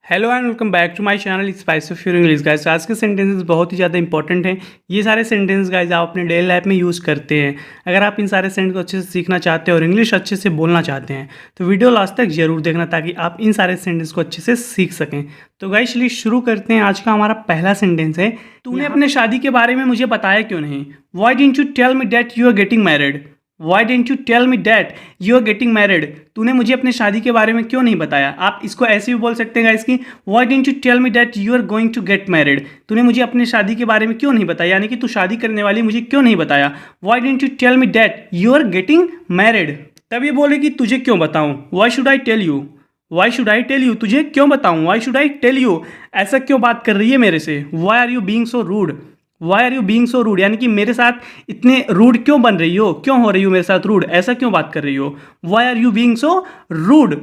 Hello and welcome back to my channel spice of your English guys. आज के sentences बहुत ही ज़्यादा important हैं। ये सारे सेंटेंस गाइस आप अपने डेली लाइफ में यूज़ करते हैं। अगर आप इन सारे सेंटेंस को अच्छे से सीखना चाहते हैं और इंग्लिश अच्छे से बोलना चाहते हैं तो वीडियो लास्ट तक जरूर देखना ताकि आप इन सारे सेंटेंस को अच्छे से सीख सकें। तो गाइस चलिए शुरू करते हैं। आज का हमारा पहला सेंटेंस है, तूने अपने शादी के बारे में मुझे बताया क्यों नहीं। Why didn't you tell me that you are getting married. Why didn't you tell me that you are getting married? तूने मुझे अपने शादी के बारे में क्यों नहीं बताया। आप इसको ऐसे भी बोल सकते हैं गाइस कि Why didn't you tell me that you are going to get married? तूने मुझे अपने शादी के बारे में क्यों नहीं बताया, यानी कि तू शादी करने वाली मुझे क्यों नहीं बताया। Why didn't you tell me that you are getting married? तब ये बोले कि तुझे क्यों बताऊँ। Why should I tell you? Why should I tell you? तुझे क्यों बताऊँ। Why should I tell you? ऐसा क्यों बात कर रही है मेरे से। Why are you being so rude? Why are you being so rude, यानी कि मेरे साथ इतने रूड क्यों बन रही हो, क्यों हो रही हो मेरे साथ रूड, ऐसा क्यों बात कर रही हो। Why are you being so rude.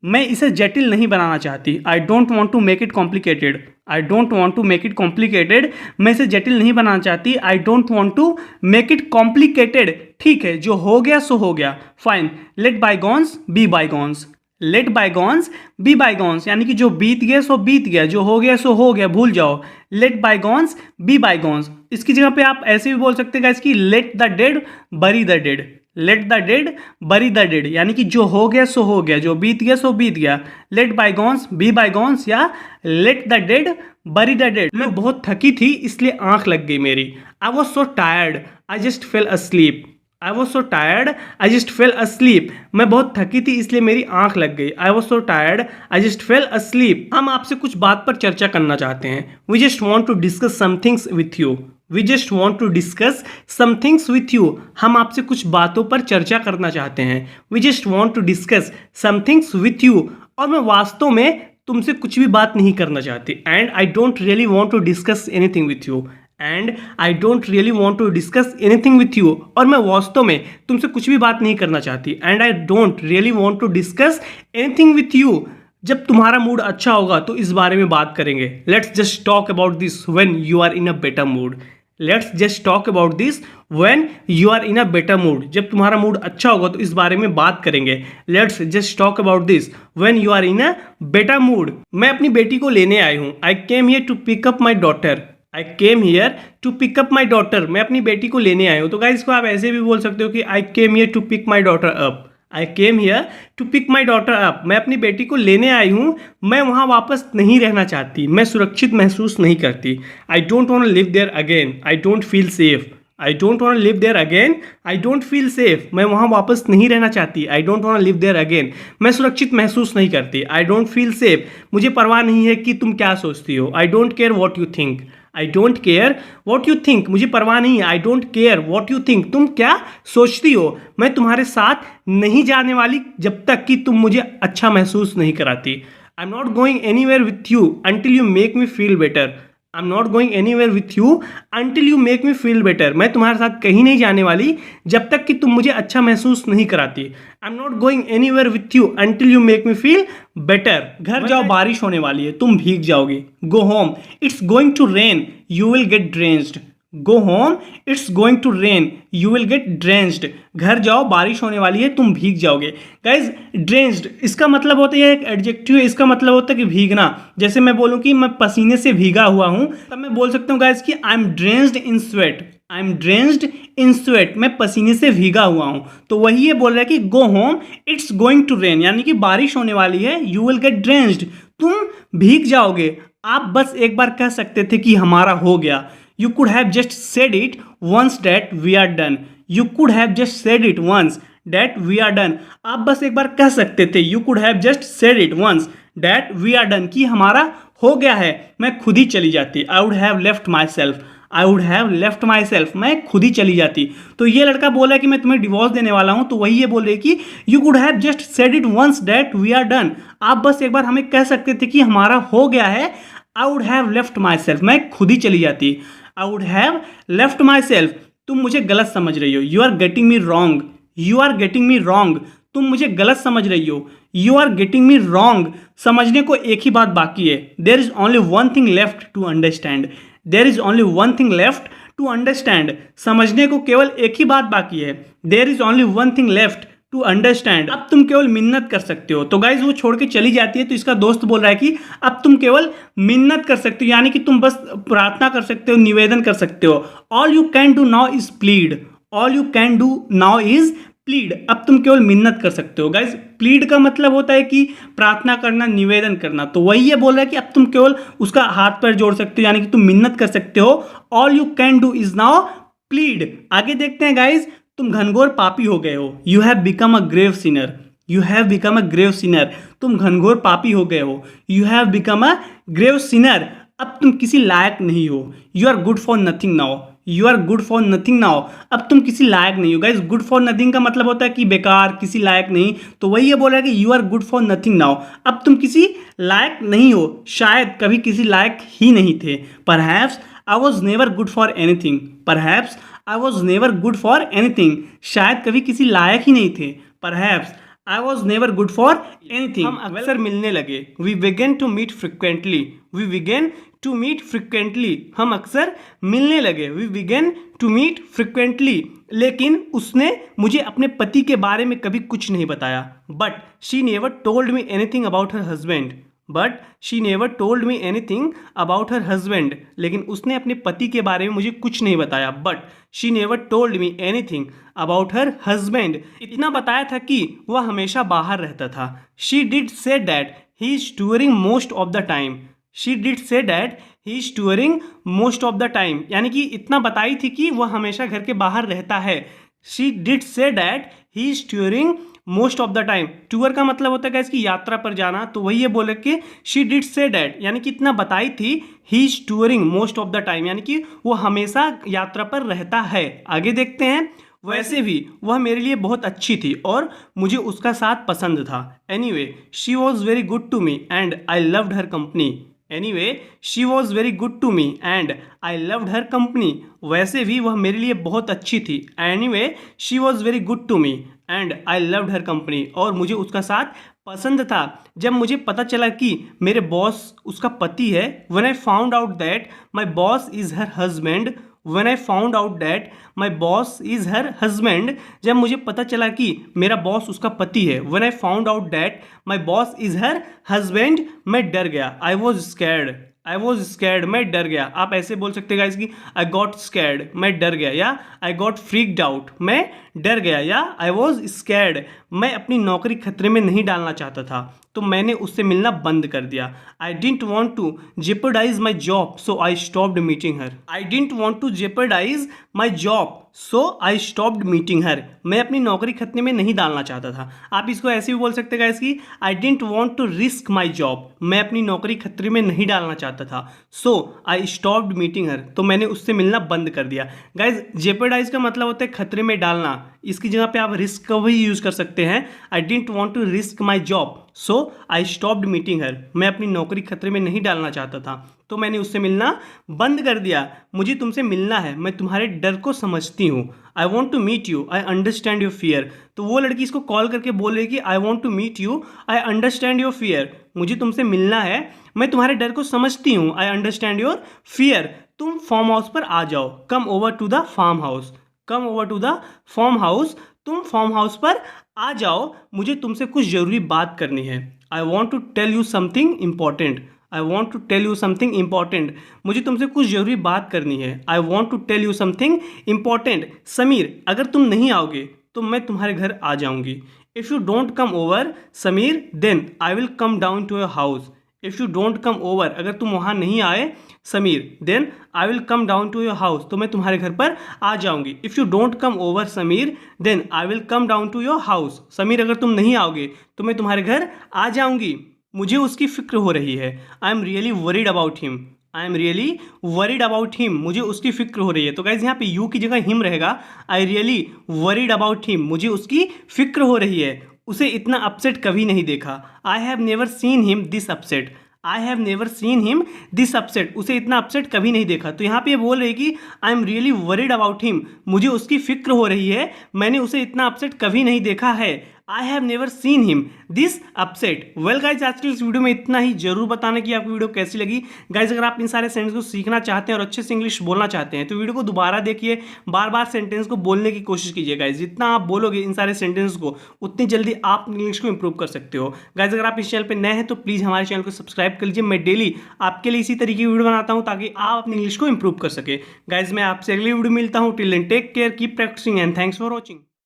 मैं इसे जटिल नहीं बनाना चाहती। I don't want to make it complicated. I don't want to make it complicated. मैं इसे जटिल नहीं बनाना चाहती। I don't want to make it complicated. ठीक है, जो हो गया सो हो गया। Fine, let bygones be bygones. Let bygones be bygones, यानी कि जो बीत गया सो बीत गया, जो हो गया सो हो गया, भूल जाओ। Let bygones be bygones. इसकी जगह पे आप ऐसे भी बोल सकते हैं गाइस कि late the dead bury the dead. Late the dead bury the dead, यानी कि जो हो गया सो हो गया, जो बीत गया सो बीत गया। लेट बाईगॉन्स बी बाईगॉन्स या let the dead bury the dead. मैं बहुत थकी थी इसलिए आंख लग गई मेरी। I was so tired I just fell asleep. I was so tired I just fell asleep. मैं बहुत थकी थी इसलिए मेरी आंख लग गई। I was so tired I just fell asleep. हम आपसे कुछ बात पर चर्चा करना चाहते हैं। We just want to discuss some things with you. We just want to discuss some things with you. हम आपसे कुछ बातों पर चर्चा करना चाहते हैं। We just want to discuss some things with you. और मैं वास्तव में तुमसे कुछ भी बात नहीं करना चाहती। And I don't really want to discuss anything with you. And I don't really want to discuss anything with you. और मैं वास्तव में तुमसे कुछ भी बात नहीं करना चाहती। And I don't really want to discuss anything with you. जब तुम्हारा मूड अच्छा होगा तो इस बारे में बात करेंगे। Let's just talk about this when you are in a better mood. Let's just talk about this when you are in a better mood. जब तुम्हारा मूड अच्छा होगा तो इस बारे में बात करेंगे। Let's just talk about this when you are in a better mood. मैं अपनी बेटी को लेने आई हूँ। I came here to pick up my daughter. I came here to pick up my daughter. मैं अपनी बेटी को लेने आया हूँ। तो गाइस इसको आप ऐसे भी बोल सकते हो कि I came here to pick my daughter up. I came here to pick my daughter up. मैं अपनी बेटी को लेने आई हूँ। मैं वहाँ वापस नहीं रहना चाहती। मैं सुरक्षित महसूस नहीं करती। I don't want to live there again. I don't feel safe. I don't want to live there again. I don't feel safe. मैं वहाँ वापस नहीं रहना चाहती। I don't want to live there again. मैं सुरक्षित महसूस नहीं करती। I don't feel safe. मुझे परवाह नहीं है कि तुम क्या सोचती हो। I don't care what you think. I don't care what you think. मुझे परवाह नहीं है। आई don't care what you think. तुम क्या सोचती हो। मैं तुम्हारे साथ नहीं जाने वाली जब तक कि तुम मुझे अच्छा महसूस नहीं कराती। I am not going anywhere with you until you make me feel better. I am not going anywhere with you until you make me feel better. मैं तुम्हारे साथ कहीं नहीं जाने वाली जब तक कि तुम मुझे अच्छा महसूस नहीं कराती। I am not going anywhere with you until you make me feel better. घर जाओ, बारिश होने वाली है, तुम भीग जाओगे। Go home, it's going to rain, you will get drenched. Go home, it's going to rain, you will get drenched. घर जाओ, बारिश होने वाली है, तुम भीग जाओगे। गाइज ड्रेंच्ड इसका मतलब होता है, एक एडजेक्टिव है, इसका मतलब होता है कि भीगना। जैसे मैं बोलूँ कि मैं पसीने से भीगा हुआ हूँ तब मैं बोल सकता हूँ गाइज कि I am drenched in sweat. I am drenched in sweat, मैं पसीने से भीगा हुआ हूँ। तो वही ये बोल रहा है कि go home, it's going to rain, यानी कि बारिश होने वाली है, यू विल गेट ड्रेंच्ड, तुम भीग जाओगे। आप बस एक बार कह सकते थे कि हमारा हो गया। You could have just said it once that we are done. You could have just said it once that we are done. आप बस एक बार कह सकते थे। You could have just said it once that we are done, कि हमारा हो गया है, मैं खुद ही चली जाती। I would have left myself. I would have left myself. मैं खुद ही चली जाती। तो ये लड़का बोला कि मैं तुम्हें डिवोर्स देने वाला हूँ, तो वही ये बोल रही कि You could have just said it once that we are done. आप बस एक बार हमें कह सकते थे कि हमारा हो गया है। I would have left myself. मैं खुद ही चली जाती। I would have left myself. तुम मुझे गलत समझ रही हो। You are getting me wrong. You are getting me wrong. तुम मुझे गलत समझ रही हो। You are getting me wrong. समझने को एक ही बात बाकी है। There is only one thing left to understand. There is only one thing left to understand. समझने को केवल एक ही बात बाकी है। There is only one thing left to understand, अब तुम केवल मिन्नत कर सकते हो। तो गाइज वो छोड़ के चली जाती है तो इसका दोस्त बोल रहा है कि अब तुम केवल मिन्नत कर सकते हो, यानी कि तुम बस प्रार्थना कर सकते हो, निवेदन कर सकते हो। All you can do now is plead, all you can do now is plead, अब तुम केवल मिन्नत कर सकते हो। गाइज प्लीड का मतलब होता है कि प्रार्थना करना, निवेदन करना, तो वही ये बोल रहा है कि अब तुम केवल उसका हाथ पैर जोड़ सकते हो, यानी कि तुम मिन्नत कर सकते हो। All you can do is now plead. आगे देखते हैं गाइज, तुम घनघोर पापी हो गए हो, you have become a grave sinner, you have become a grave sinner, तुम घनघोर पापी हो गए हो, you have become a grave sinner, अब तुम किसी लायक नहीं हो, you are good for nothing now, you are good for nothing now, अब तुम किसी लायक नहीं हो। गाइज गुड फॉर नथिंग का मतलब होता है कि बेकार, किसी लायक नहीं, तो वही ये बोल रहा है कि you are good for nothing now, अब तुम किसी लायक नहीं हो, शायद कभी किसी लायक ही नहीं थे। Perhaps I was never good for anything, perhaps I was never good for anything, शायद कभी किसी लायक ही नहीं थे। Perhaps I was never good for anything, हम अक्सर मिलने लगे। We began to meet frequently, we began to meet frequently, हम अक्सर मिलने लगे। We began to meet frequently, लेकिन उसने मुझे अपने पति के बारे में कभी कुछ नहीं बताया। But she never told me anything about her husband, but she never told me anything about her husband, लेकिन उसने अपने पति के बारे में मुझे कुछ नहीं बताया। But she never told me anything about her husband, इतना बताया था कि वह हमेशा बाहर रहता था। She did say that he is touring most of the time, she did say that he is touring most of the time, यानी कि इतना बताई थी कि वह हमेशा घर के बाहर रहता है। She did say that he is touring most of the time, tour का मतलब होता है इसकी यात्रा पर जाना, तो वही ये बोले कि शी डिड से डैट, यानी कि इतना बताई थी, he is touring most of the time, यानी कि वो हमेशा यात्रा पर रहता है। आगे देखते हैं, वैसे भी वह मेरे लिए बहुत अच्छी थी और मुझे उसका साथ पसंद था। Anyway she was very good to me and I loved her company, anyway she was very good to me and I loved her company, वैसे भी वह मेरे लिए बहुत अच्छी थी। Anyway she was very good to me and I loved her company, और मुझे उसका साथ पसंद था। जब मुझे पता चला कि मेरे बॉस उसका पति है, when I found out that my boss is her husband, when I found out that my boss is her husband, जब मुझे पता चला कि मेरा बॉस उसका पति है, when I found out that my boss is her husband, मैं डर गया। I was scared, I was scared, मैं डर गया। आप ऐसे बोल सकते हैं गाइस कि आई गॉट स्कैर्ड, मैं डर गया, या आई गॉट फ्रीक्ड आउट, मैं डर गया, या आई वॉज स्कैर्ड, मैं अपनी नौकरी खतरे में नहीं डालना चाहता था तो मैंने उससे मिलना बंद कर दिया। I didn't want to jeopardize my job so I stopped meeting her, I didn't want to jeopardize my job so I stopped meeting her, मैं अपनी नौकरी खतरे में नहीं डालना चाहता था। आप इसको ऐसे भी बोल सकते हैं गाइस कि I didn't want to risk my job, मैं अपनी नौकरी खतरे में नहीं डालना चाहता था, सो आई स्टॉप्ड मीटिंग हर, तो मैंने उससे मिलना बंद कर दिया। गाइस जेपर्डाइज का मतलब होता है खतरे में डालना, इसकी जगह पे आप रिस्क का भी यूज़ कर सकते हैं। I didn't want to risk my job so I stopped meeting her, मैं अपनी नौकरी खतरे में नहीं डालना चाहता था तो मैंने उससे मिलना बंद कर दिया। मुझे तुमसे मिलना है, मैं तुम्हारे डर को समझती हूँ। I want to meet you, I understand your fear, तो वो लड़की इसको कॉल करके बोल रही कि I want to meet you, I understand your fear, मुझे तुमसे मिलना है, मैं तुम्हारे डर को समझती हूँ। आई अंडरस्टैंड योर फियर, तुम फार्म हाउस पर आ जाओ, come over to the farm house, come over to the farm house, तुम फार्म हाउस पर आ जाओ, मुझे तुमसे कुछ ज़रूरी बात करनी है। I want to tell you something important, I want to tell you something important, मुझे तुमसे कुछ ज़रूरी बात करनी है। I want to tell you something important, Sameer अगर तुम नहीं आओगे तो मैं तुम्हारे घर आ जाऊंगी। If you don't come over Sameer then I will come down to your house, if you don't come over, अगर तुम वहाँ नहीं आए Sameer, then I will come down to your house, तो मैं तुम्हारे घर पर आ जाऊंगी। If you don't come over Sameer then I will come down to your house, Sameer अगर तुम नहीं आओगे तो मैं तुम्हारे घर आ जाऊंगी। मुझे उसकी फिक्र हो रही है। I am really worried about him, I am really worried about him, मुझे उसकी फिक्र हो रही है। तो गाइज यहाँ पे यू की जगह हिम रहेगा। I really worried about him, मुझे उसकी फिक्र हो रही है। उसे इतना अपसेट कभी नहीं देखा। I have never seen him this upset, I have never seen him this upset, उसे इतना अपसेट कभी नहीं देखा। तो यहाँ पे ये बोल रही है कि I am really worried about him, मुझे उसकी फिक्र हो रही है, मैंने उसे इतना अपसेट कभी नहीं देखा है। I have never seen him this upset. Well guys, आज की इस वीडियो में इतना ही। जरूर बताना कि आपको वीडियो कैसी लगी। गाइज, अगर आप इन सारे सेंटेंस को सीखना चाहते हैं और अच्छे से इंग्लिश बोलना चाहते हैं तो वीडियो को दोबारा देखिए, बार बार सेंटेंस को बोलने की कोशिश कीजिए। गाइज, जितना आप बोलोगे इन सारे सेंटेंस को उतनी जल्दी आप इंग्लिश को इंप्रूव कर सकते हो। गाइज, अगर आप इस चैनल पर नए हैं तो प्लीज़ हमारे चैनल को सब्सक्राइब कर लीजिए। मैं डेली आपके लिए इसी तरीके की वीडियो बनाता हूँ ताकि आप अपनी इंग्लिश को इंप्रूव कर सके। गाइज, मैं आपसे अगली वीडियो मिलता हूँ। Till then take care, keep practising and thanks for watching.